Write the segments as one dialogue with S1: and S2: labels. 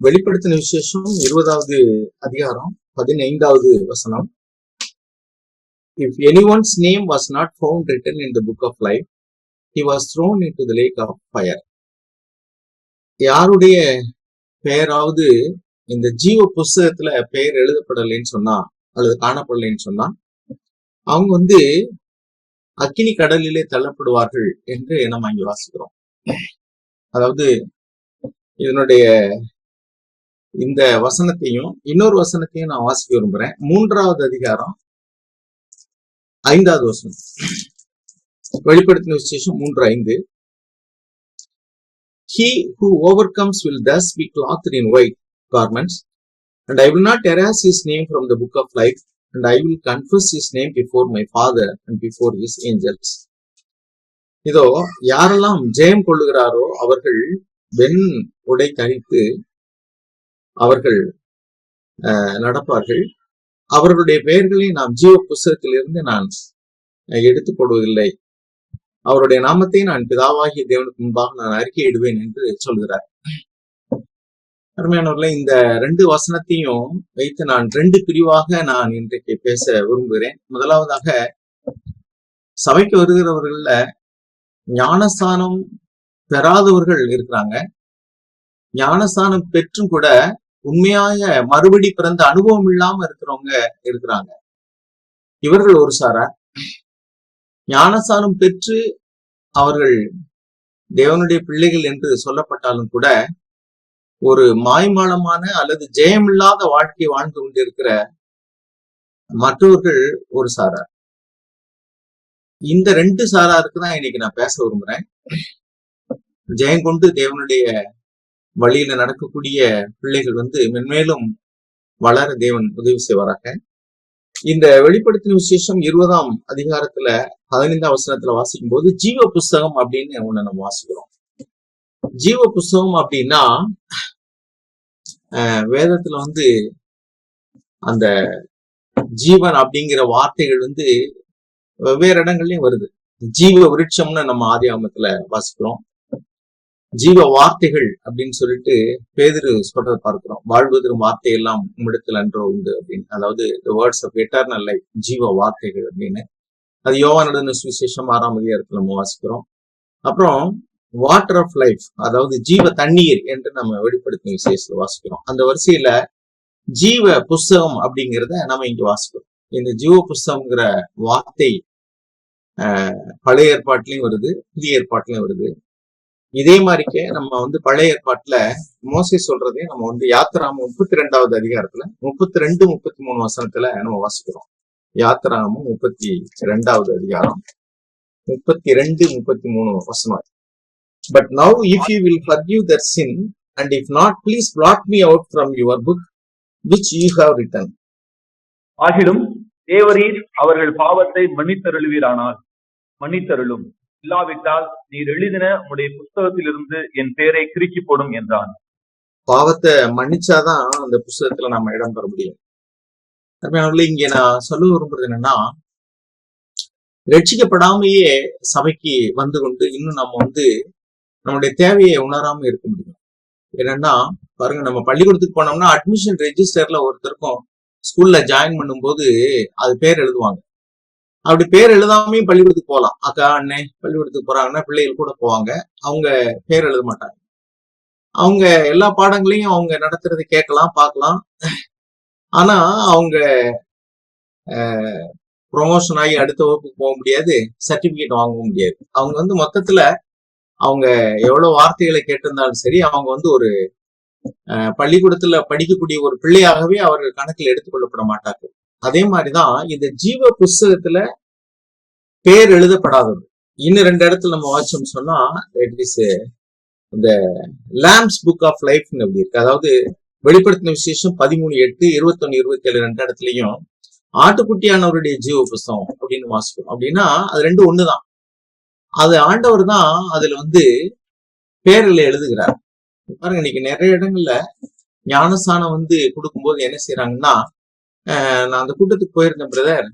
S1: வெளிப்படுத்தின விசேஷம் 20வது அதிகாரம் 15வது வசனம். If anyone's name was not found written in the book of life, he was thrown into the lake of fire. யாருடைய பெயராவது இந்த ஜீவ புஸ்தகத்துல பெயர் எழுதப்படலைன்னு சொன்னா அல்லது காணப்படலைன்னு சொன்னா அவங்க அக்கினி கடலிலே தள்ளப்படுவார்கள் என்று நம்ம இங்க வாசிக்கிறோம். அதாவது இதனுடைய இந்த வசனத்தையும் இன்னொரு வசனத்தையும் நான் வாசிக்க விரும்புறேன். 3வது அதிகாரம் 5வது வசனம். வெளிப்படுத்தின விசேஷம் 3:5. He who overcomes will thus be clothed in white garments, and I will not erase his name from the book of life, and I will confess his name before my Father and before his angels. இதோ யாரெல்லாம் ஜெயம் கொள்ளுகிறாரோ அவர்கள் வெண் உடை தரித்து அவர்கள் நடப்பார்கள். அவர்களுடைய பெயர்களை நாம் ஜீவ புஸ்தகத்திலிருந்து நான் எடுத்துக் கொள்வதில்லை. அவருடைய நாமத்தை நான் பிதாவாகிய தேவனுக்கு முன்பாக நான் அறிக்கையிடுவேன் என்று சொல்கிறார். அருமையானவர்களே, இந்த 2 வசனத்தையும் வைத்து நான் 2 பிரிவாக நான் இன்றைக்கு பேச விரும்புகிறேன். முதலாவதாக, சபைக்கு வருகிறவர்கள்ல ஞானஸ்தானம் பெறாதவர்கள் இருக்கிறாங்க. ஞானஸ்தானம் பெற்றும் கூட உண்மையாக மறுபடி பிறந்த அனுபவம் இல்லாம இருக்கிறவங்க இருக்கிறாங்க. இவர்கள் ஒரு சாரார். ஞானஸ்தானம் பெற்று அவர்கள் தேவனுடைய பிள்ளைகள் என்று சொல்லப்பட்டாலும் கூட ஒரு மாய்மாலமான அல்லது ஜெயமில்லாத வாழ்க்கை வாழ்ந்து கொண்டிருக்கிற மற்றவர்கள் ஒரு சாரார். இந்த 2 சாராருக்கு தான் இன்னைக்கு நான் பேச விரும்புறேன். ஜெயம் கொண்டு தேவனுடைய வழியில நடக்கக்கூடிய பிள்ளைகள் மென்மேலும் வளர தேவன் உதவி செய்வாராக. இந்த வெளிப்படுத்தின விசேஷம் 20ஆம் அதிகாரத்துல 15ஆம் வசனத்துல வாசிக்கும் போது ஜீவ புஸ்தகம் அப்படின்னு ஒண்ணு நம்ம வாசிக்கிறோம். ஜீவ புஸ்தகம் அப்படின்னா வேதத்துல அந்த ஜீவன் அப்படிங்கிற வார்த்தைகள் வெவ்வேறு இடங்கள்லயும் வருது. ஜீவ விருட்சம்னு நம்ம ஆதியாகமத்துல வாசிக்கிறோம். ஜீவ வார்த்தைகள் அப்படின்னு சொல்லிட்டு பேதுரு சொல்றதை பார்க்கிறோம். வாழ்வதரும் வார்த்தை எல்லாம் உம்மிடத்தில் அன்றோ உண்டு அப்படின்னு, அதாவது the words of eternal life, ஜீவ வார்த்தைகள் அப்படின்னு. அது யோவான் எழுதின சுவிசேஷம் 6ஆம் அதிகாரத்துல நம்ம வாசிக்கிறோம். அப்புறம் வாட்டர் ஆஃப் லைஃப், அதாவது ஜீவ தண்ணீர் என்று நம்ம வெளிப்படுத்தும் விசேஷத்துல வாசிக்கிறோம். அந்த வரிசையில ஜீவ புஸ்தகம் அப்படிங்கிறத நம்ம இங்க வாசிக்கிறோம். இந்த ஜீவ புஸ்தகம்ங்கிற வார்த்தை பழைய ஏற்பாட்டிலையும் வருது, புதிய ஏற்பாட்டிலையும் வருது. இதே மாதிரிக்கே நம்ம பழைய ஏற்பாட்டுல மோசே சொல்றதே நம்ம யாத்திராகமம் 32வது அதிகாரத்துல 32, 33 வசனத்துல நம்ம வாசிக்கிறோம். யாத்திராகமம் 32வது அதிகாரம் 32, 33 வசனம். But now if you will forgive their sin, and if not, please blot me out from your book which you have written.
S2: ஆகிலும் தேவரீர் அவர்கள் பாவத்தை மன்னித்தருளும், இல்லாவிட்டால் நீர் எழுதின உடைய புஸ்தகத்திலிருந்து என் பெயரை கிறுக்கி போடும் என்றான்.
S1: பாவத்தை மன்னிச்சாதான் அந்த புஸ்தகத்துல நம்ம இடம் பெற முடியும். இங்க நான் சொல்ல விரும்புறது என்னன்னா, ரட்சிக்கப்படாமையே சபைக்கு வந்து கொண்டு இன்னும் நம்ம நம்முடைய தேவையை உணராம இருக்க முடியும். என்னன்னா பாருங்க, நம்ம பள்ளிக்கூடத்துக்கு போனோம்னா அட்மிஷன் ரெஜிஸ்டர்ல ஒருத்தருக்கும் ஸ்கூல்ல ஜாயின் பண்ணும்போது அது பேர் எழுதுவாங்க. அப்படி பேர் எழுதாமையும் பள்ளிக்கூடத்துக்கு போகலாம். அக்கா அண்ணே பள்ளிக்கூடத்துக்கு போறாங்கன்னா பிள்ளைகள் கூட போவாங்க. அவங்க பேர் எழுத மாட்டாங்க. அவங்க எல்லா பாடங்களையும் அவங்க நடத்துறதை கேட்கலாம், பார்க்கலாம். ஆனா அவங்க ப்ரொமோஷன் ஆகி அடுத்த வகுப்புக்கு போக முடியாது, சர்டிபிகேட் வாங்கவும் முடியாது. அவங்க மொத்தத்துல அவங்க எவ்வளவு வார்த்தைகளை கேட்டிருந்தாலும் சரி, அவங்க ஒரு பள்ளிக்கூடத்துல படிக்கக்கூடிய ஒரு பிள்ளையாகவே அவர்கள் கணக்கில் எடுத்துக்கொள்ளப்பட மாட்டார்கள். அதே மாதிரிதான் இந்த ஜீவ புஸ்தகத்துல பேர் எழுதப்படாதது. இன்னும் 2 இடத்துல நம்ம வாட்சம் சொன்னா இட் இஸ் இந்த லாம்ப்ஸ் புக் ஆஃப் லைஃப் அப்படி இருக்கு. அதாவது வெளிப்படுத்தின விசேஷம் 13:8, 21, 27 2 இடத்துலயும் ஆட்டுக்குட்டியானவருடைய ஜீவ புஸ்தகம் அப்படின்னு வாசிக்கும். அப்படின்னா அது 2 ஒண்ணுதான். அது ஆண்டவர் தான் அதுல பேர்களை எழுதுகிறார். பாருங்க, இன்னைக்கு நிறைய இடங்கள்ல ஞானஸ்தானம் கொடுக்கும்போது என்ன செய்யறாங்கன்னா, நான் அந்த கூட்டத்துக்கு போயிருந்தேன் பிரதர்,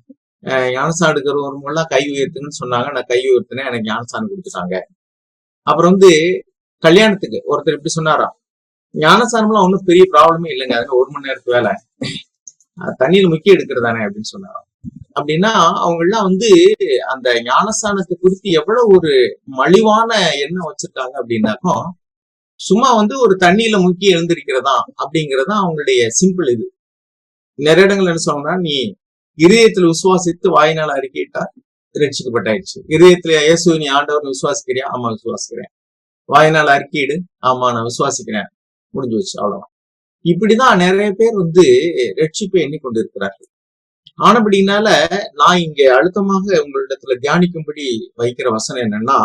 S1: ஞானஸ்தானம் எடுக்கிறவங்க கை உயர்த்துங்கன்னு சொன்னாங்க. நான் கை உயர்த்தினேன், எனக்கு ஞானஸ்தானம் கொடுத்துட்டாங்க. அப்புறம் கல்யாணத்துக்கு ஒருத்தர் இப்படி சொன்னாராம், ஞானஸ்தானம்லாம் ஒன்றும் பெரிய ப்ராப்ளமே இல்லைங்க, அதுல 1 மணி நேரத்து வேலை, தண்ணீர் முக்கிய எடுக்கிறதானே அப்படின்னு சொன்னாங்க. அப்படின்னா அவங்க எல்லாம் வந்து அந்த ஞானஸ்தானத்தை குறித்து எவ்வளவு ஒரு மலிவான எண்ணம் வச்சிருக்காங்க அப்படின்னாக்கும், சும்மா வந்து ஒரு தண்ணியில முக்கி எழுந்திருக்கிறதா அப்படிங்கறதா அவங்களுடைய சிம்பிள். இது நிறைய இடங்கள் என்ன சொல்லணும்னா, நீ இதயத்துல விசுவாசித்து வாயினால் அறிக்கையிட்டா ரட்சிக்கப்பட்டாயிடுச்சு. இதயத்துல இயேசு நீ ஆண்டவர் விசுவாசிக்கிறியா? ஆமா விசுவாசிக்கிறேன். வாயினால் அறிக்கையிடு, ஆமா நான் விசுவாசிக்கிறேன், முடிஞ்சு வச்சு, அவ்வளவுதான். இப்படிதான் நிறைய பேர் வந்து ரட்சிப்பை எண்ணிக்கொண்டு இருக்கிறார்கள். ஆனபடினால நான் இங்க அழுத்தமாக உங்களிடத்துல தியானிக்கும்படி வைக்கிற வசனம் என்னன்னா,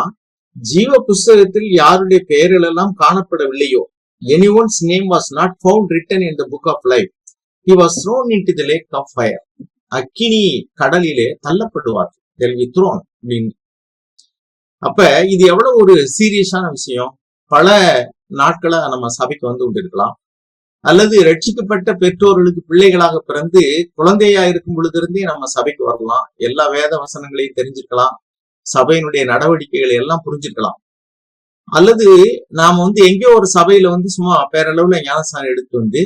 S1: ஜீவ புஸ்தகத்தில் யாருடைய பெயர்கள் எல்லாம் காணப்படவில்லையோ, anyone's name was not found written in the book of life, he was thrown into the lake of fire. அக்கினி கடலிலே தள்ளப்படுவார், they'll be thrown அப்படின்னு. அப்ப இது எவ்வளவு ஒரு சீரியஸான விஷயம். பல நாட்களா நம்ம சபைக்கு வந்து கொண்டிருக்கலாம், அல்லது ரட்சிக்கப்பட்ட பெற்றோர்களுக்கு பிள்ளைகளாக பிறந்து குழந்தையா இருக்கும் பொழுதிருந்தே நம்ம சபைக்கு வரலாம், எல்லா வேத வசனங்களையும் தெரிஞ்சிருக்கலாம், சபையினுடைய நடவடிக்கைகளை எல்லாம் புரிஞ்சிருக்கலாம். அல்லது நாம வந்து எங்கேயோ ஒரு சபையில வந்து சும்மா பேரளவுல ஞானஸ்தானம் எடுத்து வந்து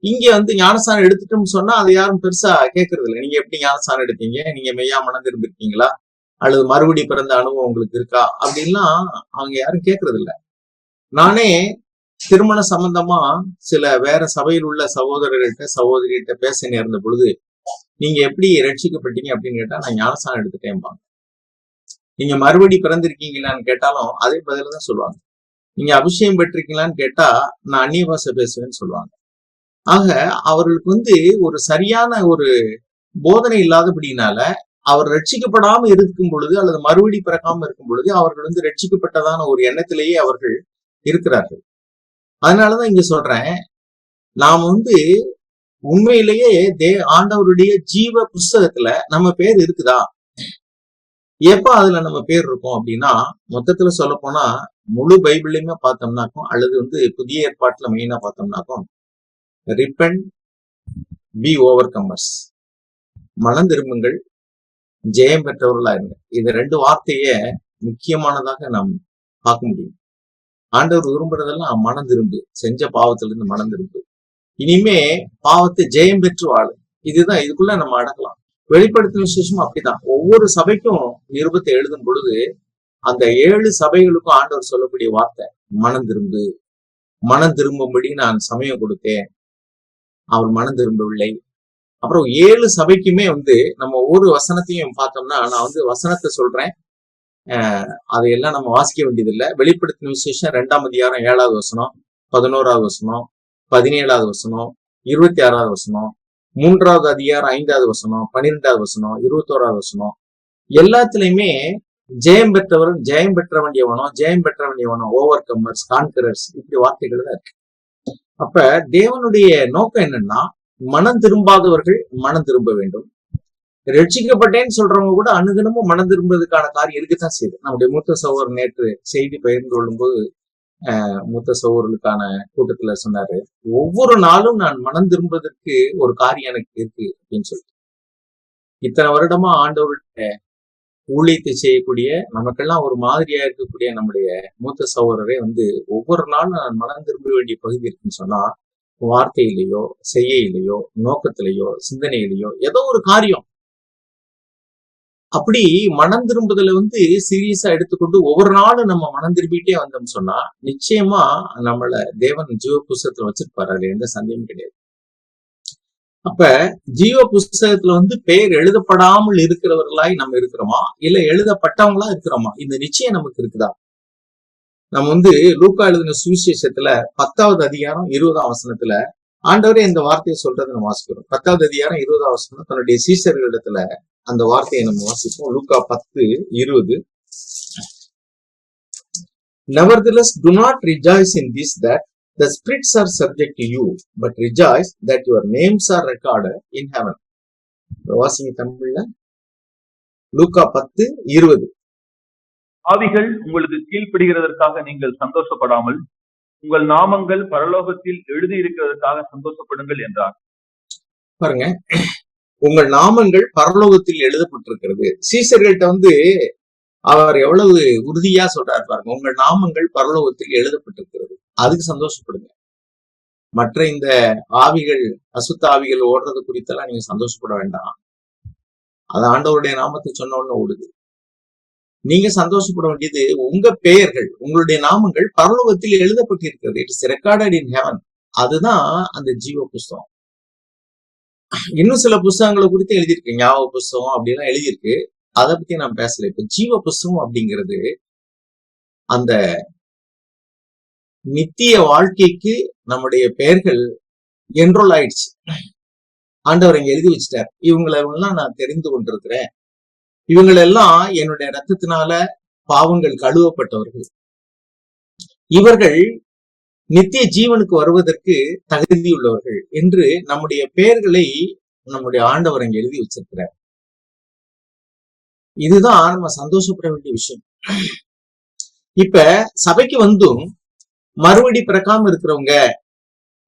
S1: இங்க வந்து ஞானஸ்தானம் எடுத்துட்டோம்னு சொன்னா அதை யாரும் பெருசா கேட்கறது இல்லை. நீங்க எப்படி ஞானஸ்தானம் எடுத்தீங்க, நீங்க மெய்யா மனம் திரும்பிருக்கீங்களா, அல்லது மறுபடி பிறந்த அனுபவம் உங்களுக்கு இருக்கா அப்படின்லாம் அவங்க யாரும் கேட்கறது இல்லை. நானே திருமண சம்பந்தமா சில வேற சபையில் உள்ள சகோதரர்கள்ட்ட சகோதரிகிட்ட பேச நேர்ந்த பொழுது, நீங்க எப்படி ரட்சிக்கப்பட்டீங்க அப்படின்னு கேட்டா நான் ஞானஸ்தானம் எடுத்துட்டேன்பாங்க. நீங்க மறுபடி பிறந்திருக்கீங்களான்னு கேட்டாலும் அதே பதில தான் சொல்லுவாங்க. நீங்க அபிஷேகம் பெற்றிருக்கீங்களான்னு கேட்டா நான் அந்நிய பாஷை பேசுவேன்னு சொல்லுவாங்க. ஆக அவர்களுக்கு வந்து ஒரு சரியான ஒரு போதனை இல்லாதபடினால அவர் ரட்சிக்கப்படாம இருக்கும் பொழுது அல்லது மறுபடி பிறக்காம இருக்கும் பொழுது அவர்கள் வந்து ரட்சிக்கப்பட்டதான ஒரு எண்ணத்திலேயே அவர்கள் இருக்கிறார்கள். அதனாலதான் இங்க சொல்றேன், நாம் வந்து உண்மையிலேயே ஆண்டவருடைய ஜீவ புஸ்தகத்துல நம்ம பேர் இருக்குதா? எப்ப அதுல நம்ம பேர் இருக்கும் அப்படின்னா, மொத்தத்துல சொல்ல போனா முழு பைபிளையுமே பார்த்தோம்னாக்கும், அல்லது வந்து புதிய ஏற்பாட்டுல மெயினா பார்த்தோம்னாக்கும், ரிப்பெண்ட், பி ஓவர் கம்மர்ஸ், மனம் திரும்புங்கள், ஜெயம் பெற்றவர்களா இருங்க. இது 2 வார்த்தைய முக்கியமானதாக நாம் பார்க்க முடியும். ஆண்டவர் விரும்புறதெல்லாம் மனம் திரும்பு, செஞ்ச பாவத்துல இருந்து மனம் திரும்பு, இனிமே பாவத்தை ஜெயம் பெற்று வாழு. இதுதான், இதுக்குள்ள நம்ம அடக்கலாம். வெளிப்படுத்தின விசேஷமும் அப்படிதான். ஒவ்வொரு சபைக்கும் நிருபத்தை எழுதும் பொழுது அந்த 7 சபைகளுக்கும் ஆண்டவர் சொல்லக்கூடிய வார்த்தை மனம் திரும்பு. மனம் திரும்பும்படி நான் சமயம் கொடுத்தேன், அவர் மனம் திரும்பவில்லை. அப்புறம் 7 சபைக்குமே வந்து நம்ம ஒவ்வொரு வசனத்தையும் பார்த்தோம்னா, நான் வந்து வசனத்தை சொல்றேன், அதையெல்லாம் நம்ம வாசிக்க வேண்டியதில்லை. வெளிப்படுத்தின விசேஷம் 2ஆம் அதிகாரம் 7வது வசனம், 11வது வசனம், 17வது வசனம், 26வது வசனம், 3வது அதிகாரம் 5வது வசனம், 12வது வசனம், 21வது வசனம், எல்லாத்துலயுமே ஜெயம் பெற்றவன், ஜெயம் பெற்ற வேண்டியவனோ, ஜெயம் பெற்ற வேண்டியவனோ, ஓவர் கம்மர்ஸ், கான்கரர்ஸ், இப்படி வார்த்தைகள் தான் இருக்கு. அப்ப தேவனுடைய நோக்கம் என்னன்னா, மனம் திரும்பாதவர்கள் மனம் திரும்ப வேண்டும். ரட்சிக்கப்பட்டேன்னு சொல்றவங்க கூட அனுதினமும் மனம் திரும்புவதற்கான காரியம் இருக்குதான் செய்யுது. நம்முடைய மூத்த சகோதரர் நேற்று செய்தி பகிர்ந்து கொள்ளும் போது மூத்த சகோதரர்களுக்கான கூட்டத்துல சொன்னாரு, ஒவ்வொரு நாளும் நான் மனம் திரும்புவதற்கு ஒரு காரியம் எனக்கு இருக்கு அப்படின்னு சொல்லிட்டு. இத்தனை வருடமா ஆண்டவருடைய ஊழியத்தை செய்யக்கூடிய, நமக்கெல்லாம் ஒரு மாதிரியா இருக்கக்கூடிய நம்முடைய மூத்த சகோதரரே வந்து ஒவ்வொரு நாளும் நான் மனம் திரும்ப வேண்டிய பகுதி இருக்குன்னு சொன்னா, வார்த்தையிலேயோ, செய்யலையோ, நோக்கத்திலேயோ, சிந்தனையிலேயோ ஏதோ ஒரு காரியம். அப்படி மனம் திரும்புதலை வந்து சீரியஸா எடுத்துக்கொண்டு ஒவ்வொரு நாளும் நம்ம மனம் திரும்பிட்டே வந்தோம்னு சொன்னா, நிச்சயமா நம்மள தேவன் ஜீவ புஸ்தகத்துல வச்சிருப்பாரு, அதுல எந்த சந்தேகமும் கிடையாது. அப்ப ஜீவ புஸ்தகத்துல வந்து பெயர் எழுதப்படாமல் இருக்கிறவர்களாய் நம்ம இருக்கிறோமா, இல்ல எழுதப்பட்டவங்களா இருக்கிறோமா, இந்த நிச்சயம் நமக்கு இருக்குதா? நம்ம வந்து லூக்கா எழுதின சுவிசேஷத்துல 10வது அதிகாரம் 20ஆம் வசனத்துல ஆண்டவரே இந்த வார்த்தையை சொல்றதை நம்ம வாசிக்கிறோம். 10வது அதிகாரம் 20ஆம் வசனம் தன்னுடைய சீஷர்களிடத்துல அந்த வார்த்தையை நம்ம வாசிப்போம். லூக்கா 10:20. Nevertheless, do not rejoice in this that the spirits are subject to you, but rejoice that your names are recorded in heaven. வாசிங்க தமிழ்ல. லூக்கா 10:20.
S2: ஆவிகள் உங்களுக்கு கீழ்ப்படுகிறதற்காக நீங்கள் சந்தோஷப்படாமல் உங்கள் நாமங்கள் பரலோகத்தில் எழுதி இருக்கிறதற்காக சந்தோஷப்படுங்கள் என்றார்.
S1: பாருங்க, உங்கள் நாமங்கள் பரலோகத்தில் எழுதப்பட்டிருக்கிறது. சீசர்கள்ட்ட வந்து அவர் எவ்வளவு உறுதியா சொல்றாரு பாருங்க, உங்கள் நாமங்கள் பரலோகத்தில் எழுதப்பட்டிருக்கிறது, அதுக்கு சந்தோஷப்படுங்க. மற்ற இந்த ஆவிகள், அசுத்த ஆவிகள் ஓடுறது குறித்தெல்லாம் நீங்க சந்தோஷப்பட வேண்டாம். அது ஆண்டவருடைய நாமத்தை சொன்ன உடனே ஓடுது. நீங்க சந்தோஷப்பட வேண்டியது உங்க பெயர்கள், உங்களுடைய நாமங்கள் பரலோகத்தில் எழுதப்பட்டிருக்கிறது. It is recorded in heaven. அதுதான் அந்த ஜீவ புஸ்தகம். இன்னும் சில புஸ்தகங்களை குறித்து எழுதியிருக்கு, ஞாபக புஸ்தகம் அப்படிலாம் எழுதியிருக்கு. அதை பத்தி நான் பேசல. இப்ப ஜீவ புஸ்தகம் அப்படிங்கிறது அந்த நித்திய வாழ்க்கைக்கு நம்முடைய பெயர்கள் என்ரோல் ஆயிடுச்சு. ஆண்டவர் இங்க எழுதி வச்சுட்டார். இவங்களெல்லாம் நான் தெரிந்து கொண்டிருக்கிறேன், இவங்களெல்லாம் என்னுடைய ரத்தத்தினால பாவங்கள் கழுவப்பட்டவர்கள், இவர்கள் நித்திய ஜீவனுக்கு வருவதற்கு தகுதியுள்ளவர்கள் என்று நம்முடைய பெயர்களை நம்முடைய ஆண்டவர் இங்க எழுதி வச்சிருக்கிறார். இதுதான் நம்ம சந்தோஷப்பட வேண்டிய விஷயம். இப்ப சபைக்கு வந்தும் மறுபடி பிறக்காம இருக்கிறவங்க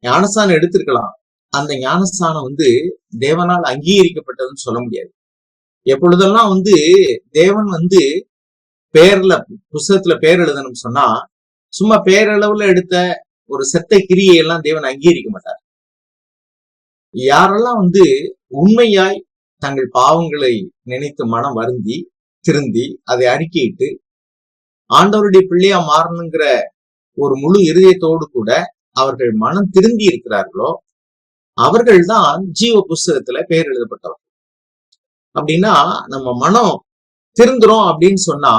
S1: ஞானஸ்தானம் எடுத்திருக்கலாம். அந்த ஞானஸ்தானம் தேவனால் அங்கீகரிக்கப்பட்டதுன்னு சொல்ல முடியாது. எப்பொழுதெல்லாம் தேவன் பேர்ல புஸ்தகத்துல பேர் எழுதணும்னு சொன்னா சும்மா பேரளவுல எடுத்த ஒரு செத்த கிரியை எல்லாம் தேவன் அங்கீகரிக்க மாட்டார். யாரெல்லாம் உண்மையாய் தங்கள் பாவங்களை நினைத்து மனம் வருந்தி திருந்தி அதை அறிக்கையிட்டு ஆண்டவருடைய பிள்ளையா மாறணுங்கிற ஒரு முழு இருதயத்தோடு கூட அவர்கள் மனம் திருந்தி இருக்கிறார்களோ அவர்கள்தான் ஜீவ புஸ்தகத்துல பெயர் எழுதப்பட்டவர். அப்படின்னா நம்ம மனம் திருந்துறோம் அப்படின்னு சொன்னா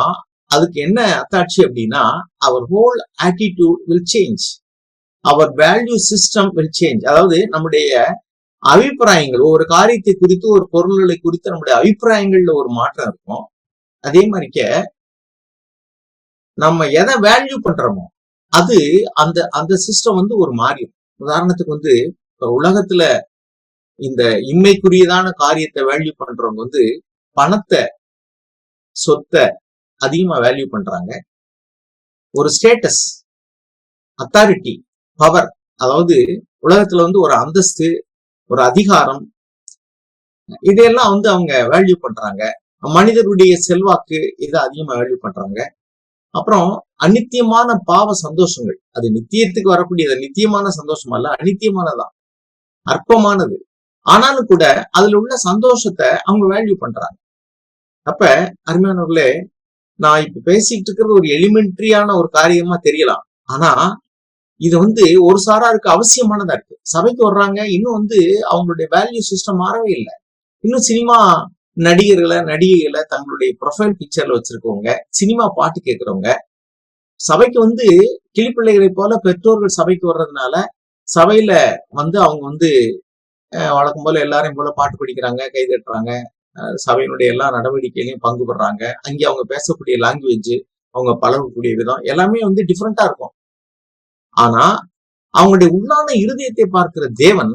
S1: அதுக்கு என்ன அத்தாட்சி அப்படின்னா அவர் ஹோல் ஆட்டிடியூட் வில் சேஞ்ச், அவர் வேல்யூ சிஸ்டம் வில் சேஞ்ச். அதாவது நம்முடைய அபிப்பிராயங்கள், ஒரு காரியத்தை குறித்து ஒரு பொருள்களை குறித்து நம்முடைய அபிப்பிராயங்கள்ல ஒரு மாற்றம் இருக்கும். அதே மாதிரிக்க நம்ம எதை வேல்யூ பண்றோமோ அது அந்த அந்த சிஸ்டம் ஒரு மாறிடும். உதாரணத்துக்கு உலகத்துல இந்த இம்மைக்குரியதான காரியத்தை வேல்யூ பண்றவங்க பணத்தை, சொத்தை அதிகமா வேல்யூ பண்றாங்க. ஒரு ஸ்டேட்டஸ், அத்தாரிட்டி, பவர், அதாவது உலகத்துல ஒரு அந்தஸ்து, ஒரு அதிகாரம், இதையெல்லாம் அவங்க வேல்யூ பண்றாங்க. மனிதருடைய செல்வாக்கு இதை அதிகமா வேல்யூ பண்றாங்க. அப்புறம் அநித்தியமான பாவ சந்தோஷங்கள், அது நித்தியத்துக்கு வரக்கூடியது. நித்தியமான சந்தோஷம் அல்ல, அநித்தியமானதான், அற்பமானது. ஆனாலும் கூட அதுல உள்ள சந்தோஷத்தை அவங்க வேல்யூ பண்றாங்க. அப்ப அருமையானவர்களே, நான் இப்ப பேசிட்டு இருக்கிறது ஒரு எலிமெண்ட்ரியான ஒரு காரியமா தெரியலாம். ஆனா இது ஒரு சாராருக்கு அவசியமானதா இருக்கு. சபைக்கு வர்றாங்க, இன்னும் அவங்களுடைய வேல்யூ சிஸ்டம் மாறவே இல்லை. இன்னும் சினிமா நடிகைகளை தங்களுடைய ப்ரொஃபைல் பிக்சர்ல வச்சிருக்கவங்க, சினிமா பாட்டு கேட்கிறவங்க, சபைக்கு கிளிப்பிள்ளைகளை போல பெற்றோர்கள் சபைக்கு வர்றதுனால சபையில அவங்க வழக்கம் போல எல்லாரையும் போல பாட்டு படிக்கிறாங்க, கை தட்டுறாங்க, சபையினுடைய எல்லா நடவடிக்கையிலையும் பங்கு பெறாங்க. அங்கே அவங்க பேசக்கூடிய லாங்குவேஜ், அவங்க பழகக்கூடிய விதம் எல்லாமே டிஃப்ரெண்டா இருக்கும். ஆனா அவங்களுடைய உள்ளான இருதயத்தை பார்க்கிற தேவன்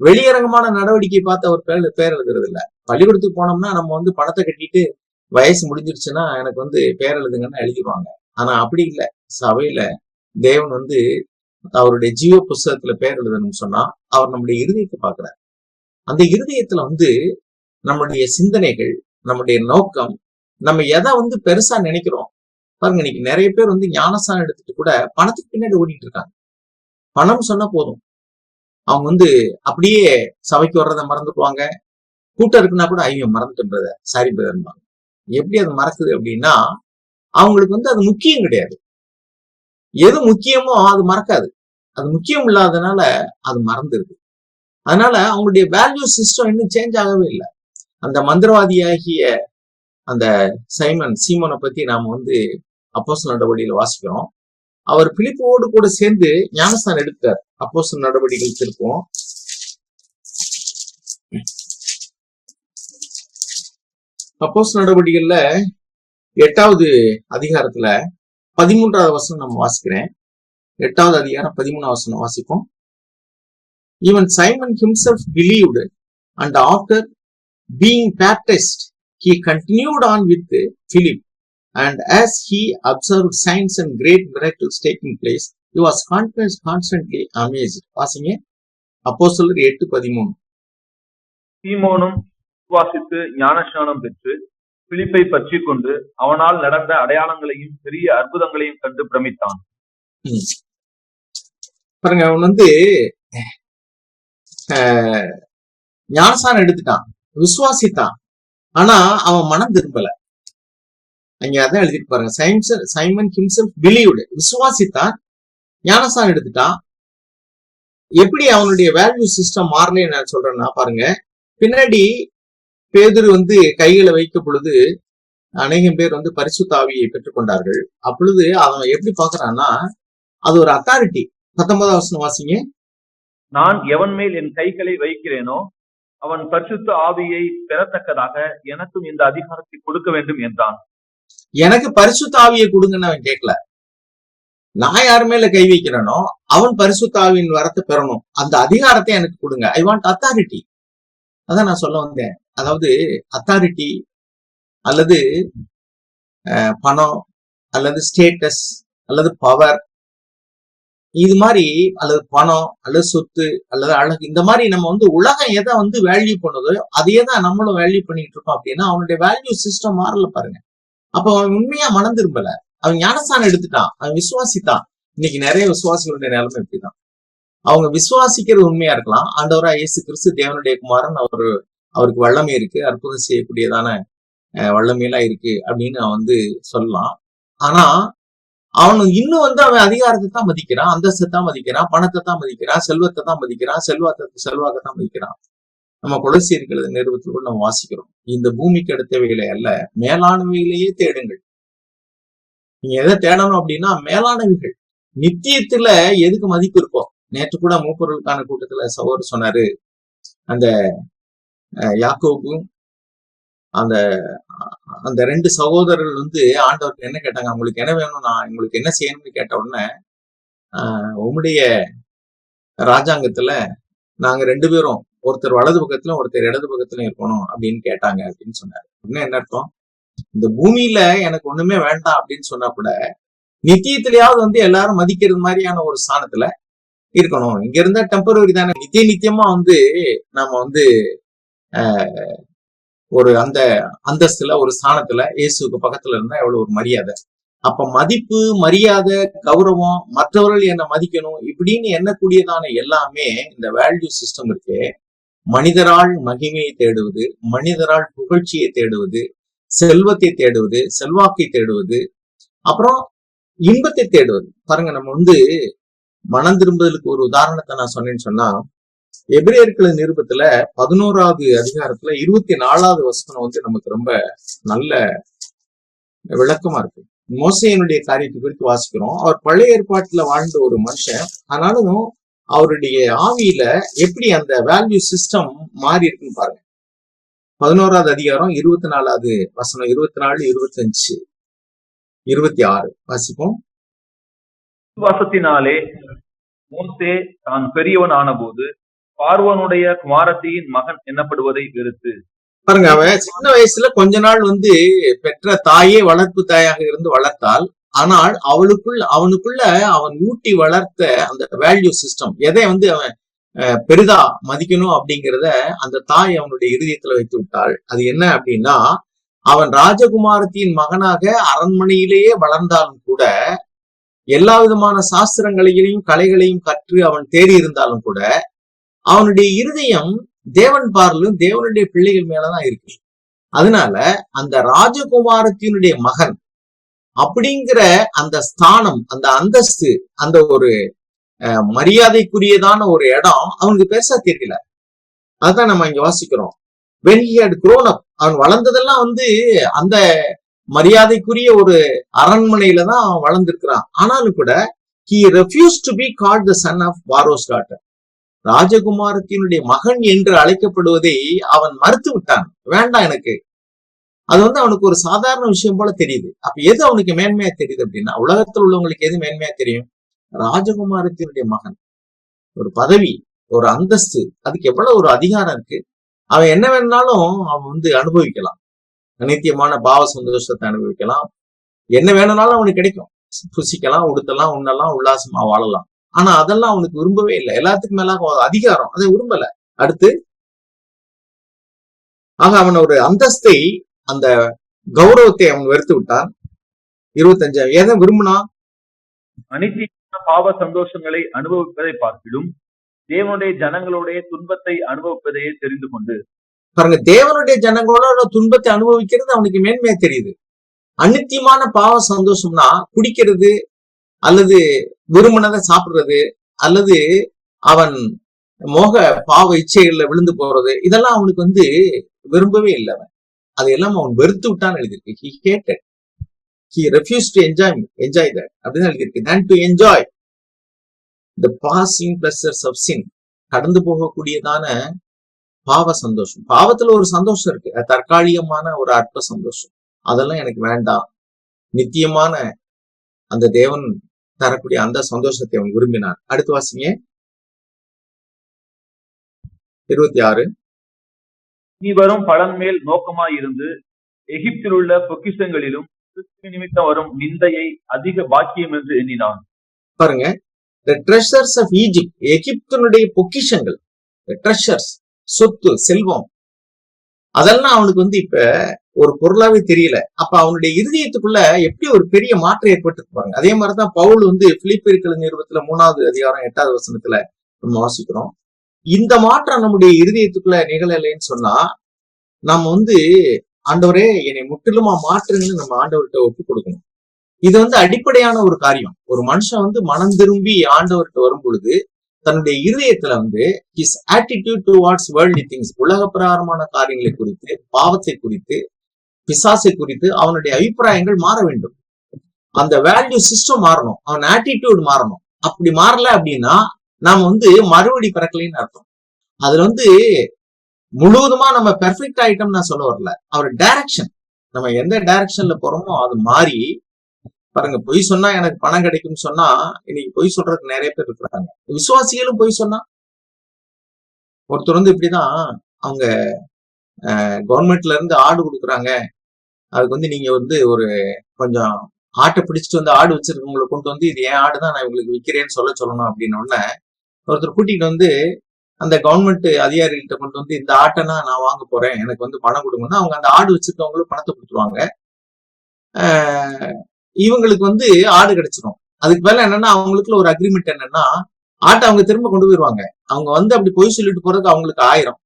S1: வெளியரங்கமான நடவடிக்கை பார்த்து அவர் பேர் எழுதுறது இல்ல. பள்ளிக்கூடத்துக்கு போனோம்னா நம்ம பணத்தை கட்டிட்டு வயசு முடிஞ்சிருச்சுன்னா எனக்கு பேர் எழுதுங்கன்னு எழுதிடுவாங்க. ஆனா அப்படி இல்லை. சபையில தேவன் அவருடைய ஜீவ புஸ்தகத்துல பேர் எழுதணும்னு சொன்னா அவர் நம்முடைய இருதயத்தை பார்க்கிறார். அந்த இருதயத்துல நம்முடைய சிந்தனைகள், நம்முடைய நோக்கம், நம்ம எதை பெருசா நினைக்கிறோம் பாருங்க. இன்னைக்கு நிறைய பேர் ஞானஸ்தானம் எடுத்துட்டு கூட பணத்துக்கு பின்னாடி ஓடிட்டு இருக்காங்க. பணம் சொன்னா போதும், அவங்க அப்படியே சபைக்கு வர்றதை மறந்துடுவாங்க. கூட்டம் இருக்குன்னா கூட ஐயோ மறந்துட்டேன் பிரதர், சாரி பிரதர்பாங்க. எப்படி அது மறக்குது அப்படின்னா அவங்களுக்கு அது முக்கியம் கிடையாது. எது முக்கியமோ அது மறக்காது. அது முக்கியம் இல்லாதனால அது மறந்துருது. அதனால அவங்களுடைய வேல்யூ சிஸ்டம் இன்னும் சேஞ்ச் ஆகவே இல்லை. அந்த மந்திரவாதியாகிய அந்த சீமோனை பத்தி நாம அப்போஸ்தலர் நடவடிக்கையில வாசிக்கிறோம். அவர் பிலிப்போடு கூட சேர்ந்து ஞானஸ்தானம் எடுத்தார். அப்போஸ்தலர் நடவடிக்கைகள் திருப்போம். அப்போஸ்தலர் நடவடிக்கைகள்ல 8வது அதிகாரத்துல 13வது வசனம் நம்ம வாசிக்கிறேன். 8வது அதிகாரம் 13வது வசனம் வாசிப்போம். Even Simon himself believed, and after being baptized, he continued on with Philip, and as he observed signs and great miracles taking place, he was constantly amazed. வாசிங்க அப்போஸ்தலர் 8:13.
S2: சீமோனும் விசுவாசித்து ஞானஸ்நானம் பெற்று பிலிப்பை பற்றி கொண்டு அவனால் நடந்த அடையாளங்களையும் பெரிய அற்புதங்களையும் கண்டு பிரமித்தான்.
S1: பாருங்க, அவன் அஹ், ஞானசானம் எடுத்துட்டான், விசுவாசித்தான். ஆனா அவன் மனம் திரும்பல. அங்க அதான் எழுதிட்டு பாருங்க, சைமன் ஹிம்செல்ஃப் பிலீவ்டு, விசுவாசித்தான், ஞானசானம் எடுத்துட்டான். எப்படி அவனுடைய வேல்யூ சிஸ்டம் மாறலன்னு நான் சொல்றேன்னா பாருங்க, பின்னாடி பேதுரு கைகளை வைக்க பொழுது அநேகம் பேர் பரிசுத்த ஆவியை பெற்றுக்கொண்டார்கள். அப்பொழுது அவன் எப்படி பாக்குறான்னா, அது ஒரு அத்தாரிட்டி. 19ஆம் வசனம் வாசிங்க.
S2: நான் எவன் மேல் என் கைகளை வைக்கிறேனோ அவன் பரிசுத்த ஆவியை பெறத்தக்கதாக எனக்கும் இந்த அதிகாரத்தை கொடுக்க வேண்டும் என்றான்.
S1: எனக்கு பரிசுத்த ஆவியை கொடுங்கன்னு அவன் கேட்கல. நான் யார் மேல கை வைக்கிறேனோ அவன் பரிசுத்த ஆவியின் வரத்தை பெறணும், அந்த அதிகாரத்தை எனக்கு கொடுங்க. I want authority. அதான் நான் சொல்ல வந்தேன். அதாவது அத்தாரிட்டி அல்லது பணம் அல்லது ஸ்டேட்டஸ் அல்லது பவர், இது மாதிரி, அல்லது பணம் அல்லது சொத்து அல்லது அழகு, இந்த மாதிரி நம்ம உலகம் எதை வேல்யூ பண்ணுதோ அதையே தான் நம்மளும் வேல்யூ பண்ணிட்டு இருக்கோம். அப்படின்னா அவனுடைய வேல்யூ சிஸ்டம் மாறல பாருங்க. அப்ப அவன் உண்மையா மனம் திரும்பல. அவன் ஞானஸ்தானம் எடுத்துட்டான், அவன் விசுவாசித்தான். இன்னைக்கு நிறைய விசுவாசிகளுடைய நிலைமை இப்படிதான். அவங்க விசுவாசிக்கிறது உண்மையா இருக்கலாம். ஆண்டவரா இயேசு கிறிஸ்து தேவனுடைய குமாரன், அவருக்கு வல்லமை இருக்கு, அற்புதம் செய்யக்கூடியதான வல்லமையெல்லாம் இருக்கு அப்படின்னு அவன் சொல்லலாம். ஆனா அவனு இன்னும் அவன் அதிகாரத்தை தான் மதிக்கிறான், அந்தஸ்தை தான் மதிக்கிறான், பணத்தை தான் மதிக்கிறான், செல்வத்தை தான் மதிக்கிறான், செல்வாக்கை தான் மதிக்கிறான். நம்ம கொலோசியர்கள் நிறுவனத்தில் கூட நம்ம வாசிக்கிறோம், இந்த பூமிக்கு அடுத்தவைகளை அல்ல மேலானவைகளையே தேடுங்கள். நீங்க எதை தேடணும் அப்படின்னா மேலானவைகள், நித்தியத்துல எதுக்கு மதிப்பு இருக்கும். நேற்று கூட மூப்பொருளுக்கான கூட்டத்துல சகோதரர் சொன்னாரு, அந்த யாக்கோபும் அந்த அந்த 2 சகோதரர்கள் ஆண்டவருக்கு என்ன கேட்டாங்க, உங்களுக்கு என்ன வேணும், நான் உங்களுக்கு என்ன செய்யணும்னு கேட்ட உடனே, உம்முடைய ராஜாங்கத்துல நாங்க 2 பேரும் ஒருத்தர் வலது பக்கத்துல ஒருத்தர் இடது பக்கத்துல இருக்கணும் அப்படின்னு கேட்டாங்க அப்படின்னு சொன்னாரு. என்ன அர்த்தம், இந்த பூமியில எனக்கு ஒண்ணுமே வேண்டாம் அப்படின்னு சொன்னா கூட நித்தியத்திலேயாவது எல்லாரும் மதிக்கிறது மாதிரியான ஒரு ஸ்தானத்துல இருக்கணும். இங்க இருந்தா டெம்பரரி தானே, நித்தியமா நம்ம ஒரு அந்த அந்தஸ்துல ஒரு ஸ்தானத்துல இயேசுக்கு பக்கத்துல இருந்தா எவ்வளவு ஒரு மரியாதை. அப்ப மதிப்பு, மரியாதை, கௌரவம், மற்றவர்கள் என்ன மதிக்கணும் இப்படின்னு எண்ணக்கூடியதான எல்லாமே இந்த வேல்யூ சிஸ்டம் இருக்கு. மனிதரால் மகிமையை தேடுவது, மனிதரால் புகழ்ச்சியை தேடுவது, செல்வத்தை தேடுவது, செல்வாக்கை தேடுவது, அப்புறம் இன்பத்தை தேடுவது. பாருங்க, நம்ம மனம் திரும்புதலுக்கு ஒரு உதாரணத்தை நான் சொன்னேன்னு சொன்னா, எபிரேயர்கள் நிருபத்துல 11ஆவது அதிகாரத்துல 24ஆவது வசனம் நமக்கு ரொம்ப நல்ல விளக்கமா இருக்கு. மோசேயினுடைய காரியத்தை குறித்து வாசிக்கிறோம். அவர் பழைய ஏற்பாட்டுல வாழ்ந்த ஒரு மனுஷன், ஆனாலும் அவருடைய ஆவியில எப்படி அந்த வேல்யூ சிஸ்டம் மாறி இருக்குன்னு பாருங்க. 11ஆவது அதிகாரம் 24ஆவது வசனம், 24, 25, 26 வாசிப்போம்.
S2: விசுவாசத்தினாலே மோசே தான் பெரியவன் ஆன போது பார்வோனுடைய குமாரத்தியின் மகன் என்னப்படுவதை வெறுத்து.
S1: பாருங்க, அவன் சின்ன வயசுல கொஞ்ச நாள் பெற்ற தாயே வளர்ப்பு தாயாக இருந்து வளர்த்தால், ஆனால் அவனுக்குள்ள அவன் ஊட்டி வளர்த்த அந்த வேல்யூ சிஸ்டம், எதை அவன் பெரிதா மதிக்கணும் அப்படிங்கிறத அந்த தாய் அவனுடைய இருதயத்துல வைத்து விட்டாள். அது என்ன அப்படின்னா, அவன் ராஜகுமாரத்தின் மகனாக அரண்மனையிலேயே வளர்ந்தாலும் கூட, எல்லா விதமான சாஸ்திரங்களையும் கலைகளையும் கற்று அவன் தேறி இருந்தாலும் கூட, அவனுடைய இருதயம் தேவன் பார்லும் தேவனுடைய பிள்ளைகள் மேலதான் இருக்கு. அதனால அந்த ராஜகுமாரத்தினுடைய மகன் அப்படிங்கிற அந்த ஸ்தானம், அந்த அந்தஸ்து, அந்த ஒரு மரியாதைக்குரியதான ஒரு இடம் அவனுக்கு பெருசா தெரியல. அதுதான் நம்ம இங்க வாசிக்கிறோம். when he had grown up, அவன் வளர்ந்ததெல்லாம் அந்த மரியாதைக்குரிய ஒரு அரண்மனையில தான் அவன் வளர்ந்திருக்கிறான். ஆனாலும் கூட he refused to be called the son of Pharaoh's daughter. ராஜகுமாரத்தினுடைய மகன் என்று அழைக்கப்படுவதை அவன் மறுத்து விட்டான். வேண்டாம் எனக்கு. அது அவனுக்கு ஒரு சாதாரண விஷயம் போல தெரியுது. அப்ப எது அவனுக்கு மேன்மையா தெரியுது அப்படின்னா, உலகத்தில் உள்ளவங்களுக்கு எது மேன்மையா தெரியும்? ராஜகுமாரத்தினுடைய மகன், ஒரு பதவி, ஒரு அந்தஸ்து, அதுக்கு எவ்வளவு ஒரு அதிகாரம் இருக்கு. அவன் என்ன வேணாலும் அவன் அனுபவிக்கலாம். அநித்தியமான பாவ சந்தோஷத்தை அனுபவிக்கலாம். என்ன வேணும்னாலும் அவனுக்கு கிடைக்கும். புசிக்கலாம், உடுத்தலாம், உண்ணலாம், உல்லாசமா வாழலாம். ஆனா அதெல்லாம் அவனுக்கு விரும்பவே இல்லை. எல்லாத்துக்கும் மேல அதிகாரம் அதை விரும்பல. அடுத்து அவன் ஒரு அந்தஸ்தை, அந்த கௌரவத்தை அவன் வெறுத்து விட்டான். 25 எதை விரும்பினா,
S2: அனித்தியமான பாவ சந்தோஷங்களை அனுபவிப்பதை பார்க்கிலும் தேவனுடைய ஜனங்களுடைய துன்பத்தை அனுபவிப்பதையே தெரிந்து கொண்டு
S1: பாருங்க, தேவனுடைய ஜனங்களோட துன்பத்தை அனுபவிக்கிறது அவனுக்கு மேன்மையா தெரியுது. அநித்தியமான பாவ சந்தோஷம்னா குடிக்கிறது அல்லது விரும்பினதை சாப்பிடுறது அல்லது அவன் மோக பாவ இச்சைகள்ல விழுந்து போறது, இதெல்லாம் அவனுக்கு வந்து விரும்பவே இல்லை. அவன் அதையெல்லாம் அவன் வெறுத்து விட்டான்னு எழுதியிருக்கு. He hated. He refused to enjoy that அப்படின்னு எழுதியிருக்கு. Than to enjoy the passing pleasures of sin. கடந்து போகக்கூடியதான பாவ சந்தோஷம். பாவத்துல ஒரு சந்தோஷம் இருக்கு, அது தற்காலிகமான ஒரு அற்ப சந்தோஷம். அதெல்லாம் எனக்கு வேண்டாம். நித்தியமான அந்த தேவன் தரக்கூடிய அந்த சந்தோஷத்தை அவன் விரும்பினான். அடுத்து வாசிங்க 26.
S2: நீ வரும் பலன் மேல் நோக்கமாய் இருந்து எகிப்தில் உள்ள பொக்கிஷங்களிலும் கிறிஸ்து நிமித்தம் வரும் நிந்தையை அதிக பாக்கியம் என்று எண்ணினான்.
S1: பாருங்க, the treasures of Egypt, எகிப்தினுடைய பொக்கிஷங்கள், the treasures, சொத்து செல்வம், அதெல்லாம் அவனுக்கு வந்து இப்ப ஒரு பொருளாவே தெரியல. அப்ப அவனுடைய இருதயத்துக்குள்ள எப்படி ஒரு பெரிய மாற்றம் ஏற்பட்டு பாருங்க. அதே மாதிரிதான் பவுல் வந்து பிலிப்பியர்கள் நிருபத்துல 3வது அதிகாரம் 8வது வசனத்துல நம்ம வாசிக்கிறோம். இந்த மாற்றம் நம்முடைய இருதயத்துக்குள்ள நிகழலைன்னு சொன்னா நம்ம வந்து ஆண்டவரே என்னை முற்றிலுமா மாற்றுங்கன்னு நம்ம ஆண்டவர்கிட்ட ஒப்பு கொடுக்கணும். இது வந்து அடிப்படையான ஒரு காரியம். ஒரு மனுஷன் வந்து மனம் திரும்பி ஆண்டவர்கிட்ட வரும் பொழுது தன்னுடைய இருதயத்துல வந்து his attitude towards worldly things, உலக பிரகாரமான காரியங்களை குறித்து, பாவத்தை குறித்து, பிசாசை குறித்து அவனுடைய அபிப்பிராயங்கள் மாற வேண்டும். அந்த வேல்யூ சிஸ்டம் மாறணும், அவன் ஆட்டிடியூட் மாறணும். அப்படி மாறல அப்படின்னா நாம வந்து மறுபடி பிறக்கலைன்னு அர்த்தம். அதுல வந்து முழுவதுமா நம்ம பெர்ஃபெக்ட் ஆயிட்டோம் நான் சொல்ல வரல. அவர் டைரக்ஷன், நம்ம எந்த டைரக்ஷன்ல போறோமோ அது மாறி பாருங்க. பொய் சொன்னா எனக்கு பணம் கிடைக்கும்னு சொன்னா இன்னைக்கு பொய் சொல்றதுக்கு நிறைய பேர் இருக்கிறாங்க. விசுவாசிகளும் பொய் சொன்னா, ஒருத்தர் வந்து இப்படிதான் அவங்க கவர்மெண்ட்ல இருந்து ஆடு கொடுக்குறாங்க, அதுக்கு வந்து நீங்க வந்து ஒரு கொஞ்சம் ஆட்டை பிடிச்சிட்டு வந்து ஆடு வச்சிருக்கவங்களை கொண்டு வந்து இது ஏன் ஆடுதான் நான் உங்களுக்கு விற்கிறேன்னு சொல்லணும் அப்படின்னு உடனே ஒருத்தர் கூட்டிகிட்டு வந்து அந்த கவர்மெண்ட் அதிகாரிகிட்ட கொண்டு வந்து இந்த ஆட்டைனா நான் வாங்க போறேன், எனக்கு வந்து பணம் கொடுங்கன்னா அவங்க அந்த ஆடு வச்சிருக்கவங்களும் பணத்தை கொடுத்துருவாங்க. இவங்களுக்கு வந்து ஆடு கிடைச்சிடும். அதுக்கு மேல என்னன்னா அவங்களுக்குள்ள ஒரு அக்ரிமெண்ட் என்னன்னா ஆட்டை அவங்க திரும்ப கொண்டு போயிருவாங்க. அவங்க வந்து அப்படி பொய் சொல்லிட்டு போறதுக்கு அவங்களுக்கு 1000,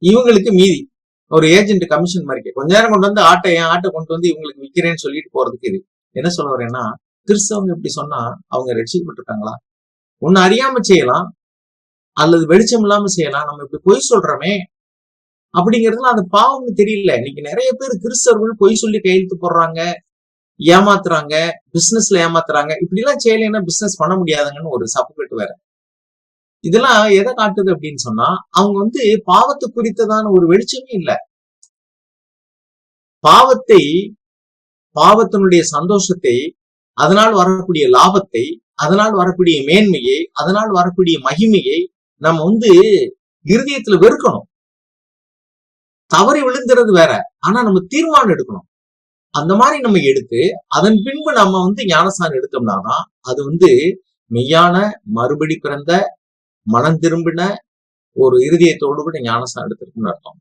S1: இவங்களுக்கு மீதி ஒரு ஏஜென்ட் கமிஷன் மாதிரி கொஞ்ச நேரம் கொண்டு வந்து என் ஆட்டை கொண்டு வந்து இவங்களுக்கு விற்கிறேன்னு சொல்லிட்டு போறதுக்கு. இது என்ன சொல்ல வரேன்னா, கிறிஸ்தவங்க இப்படி சொன்னா அவங்க ரட்சிக்கப்பட்டிருக்காங்களா? ஒன்னு அறியாம செய்யலாம் அல்லது வெளிச்சம் இல்லாம செய்யலாம். நம்ம இப்படி பொய் சொல்றோமே அப்படிங்கிறதுல அந்த பாவம்னு தெரியல. இன்னைக்கு நிறைய பேர் கிறிஸ்தவர்கள் பொய் சொல்லி கையெழுத்து போடுறாங்க, ஏமாத்துறாங்க, பிசினஸ்ல ஏமாத்துறாங்க. இப்படி எல்லாம் செய்யலைன்னா பிசினஸ் பண்ண முடியாதுங்கன்னு ஒரு சப்புக்கட்டு வேற. இதெல்லாம் எதை காட்டுது அப்படின்னு சொன்னா அவங்க வந்து பாவத்தை குறித்ததான ஒரு வெளிச்சமே இல்லை. பாவத்தினுடைய சந்தோஷத்தை, அதனால் வரக்கூடிய லாபத்தை, அதனால் வரக்கூடிய மேன்மையை, அதனால் வரக்கூடிய மகிமையை நம்ம வந்து இருதயத்துல வெறுக்கணும். தவறி விழுந்துறது வேற, ஆனா நம்ம தீர்மானம் எடுக்கணும். அந்த மாதிரி நம்ம எடுத்து அதன் பின்பு நம்ம வந்து ஞானஸ்நானம் எடுத்தோம்னா தான் அது வந்து மெய்யான மறுபடி பிறந்த மனம் திரும்பின ஒரு இருதயத்தோடு கூட ஞானஸ்நானம் எடுத்திருக்குன்னு அர்த்தம்.